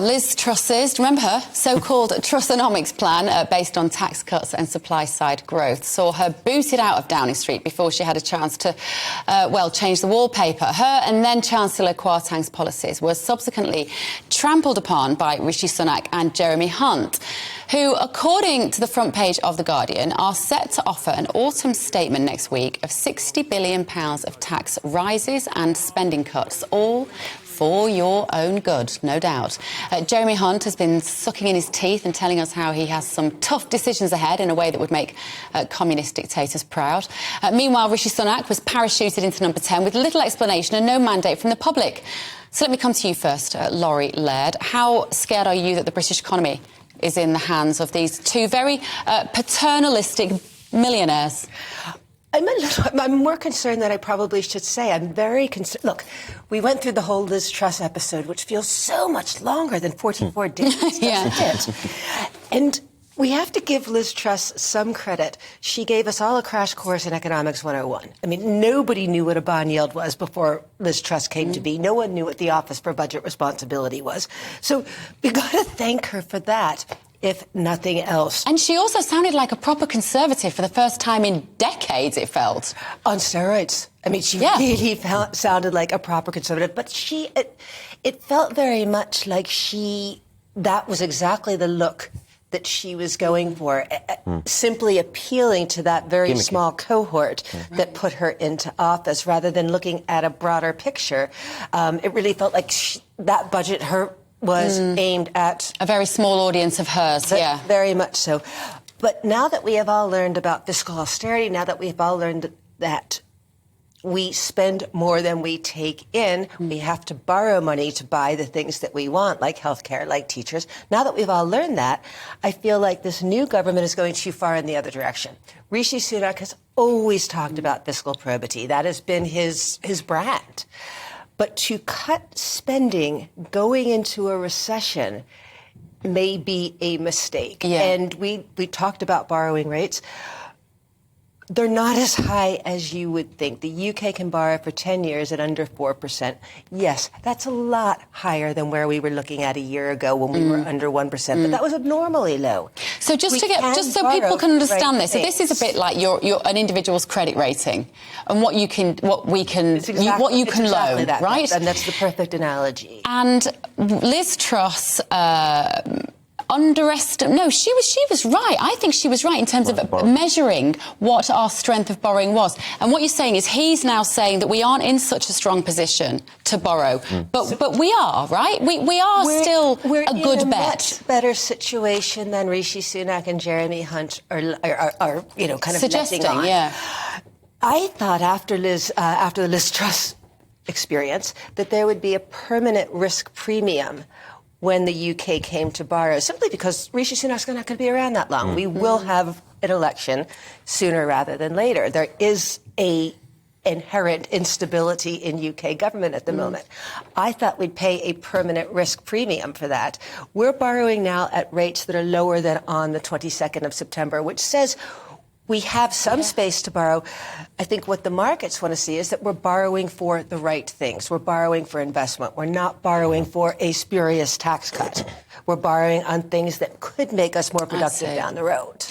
Liz Truss's, remember her, so-called Trussonomics plan based on tax cuts and supply-side growth saw her booted out of Downing Street before she had a chance to, change the wallpaper. Her and then Chancellor Kwarteng's policies were subsequently trampled upon by Rishi Sunak and Jeremy Hunt, who, according to the front page of The Guardian, are set to offer an autumn statement next week of £60 billion of tax rises and spending cuts, all for your own good, no doubt. Jeremy Hunt has been sucking in his teeth and telling us how he has some tough decisions ahead in a way that would make communist dictators proud. Meanwhile, Rishi Sunak was parachuted into number 10 with little explanation and no mandate from the public. So let me come to you first, Laurie Laird. How scared are you that the British economy is in the hands of these two very paternalistic millionaires? I'm more concerned than I probably should say. I'm very concerned. Look, we went through the whole Liz Truss episode, which feels so much longer than 44 days, doesn't it? And we have to give Liz Truss some credit. She gave us all a crash course in Economics 101. I mean, nobody knew what a bond yield was before Liz Truss came to be. No one knew what the Office for Budget Responsibility was. So we've got to thank her for that, if nothing else. And she also sounded like a proper conservative for the first time in decades, it felt. On steroids. I mean, she really sounded like a proper conservative. But it felt very much like that was exactly the look that she was going for, simply appealing to that very small cohort that put her into office, rather than looking at a broader picture. It really felt like that budget was aimed at a very small audience of hers, very much so. But now that we have all learned about fiscal austerity, now that we've all learned that we spend more than we take in, we have to borrow money to buy the things that we want, like healthcare, like teachers. Now that we've all learned that, I feel like this new government is going too far in the other direction. Rishi Sunak has always talked about fiscal probity. That has been his brand. But to cut spending going into a recession may be a mistake. And we talked about borrowing rates. They're not as high as you would think. The UK can borrow for 10 years at under 4%. Yes, that's a lot higher than where we were looking at a year ago when we were under 1%. But that was abnormally low. So just so people can understand this, so this is a bit like an individual's credit rating and what you can loan, right? And that's the perfect analogy. And Liz Truss she was right. I think she was right in terms of measuring what our strength of borrowing was. And what you're saying is he's now saying that we aren't in such a strong position to borrow. But we are, right? We're still a good bet. We're in a much better situation than Rishi Sunak and Jeremy Hunt are kind of suggesting, letting on. I thought after the Liz Truss experience that there would be a permanent risk premium when the UK came to borrow, simply because Rishi Sunak's not going to be around that long. We will have an election sooner rather than later. There is a inherent instability in UK government at the moment. I thought we'd pay a permanent risk premium for that. We're borrowing now at rates that are lower than on the 22nd of September, which says we have some space to borrow. I think what the markets want to see is that we're borrowing for the right things. We're borrowing for investment. We're not borrowing for a spurious tax cut. We're borrowing on things that could make us more productive down the road.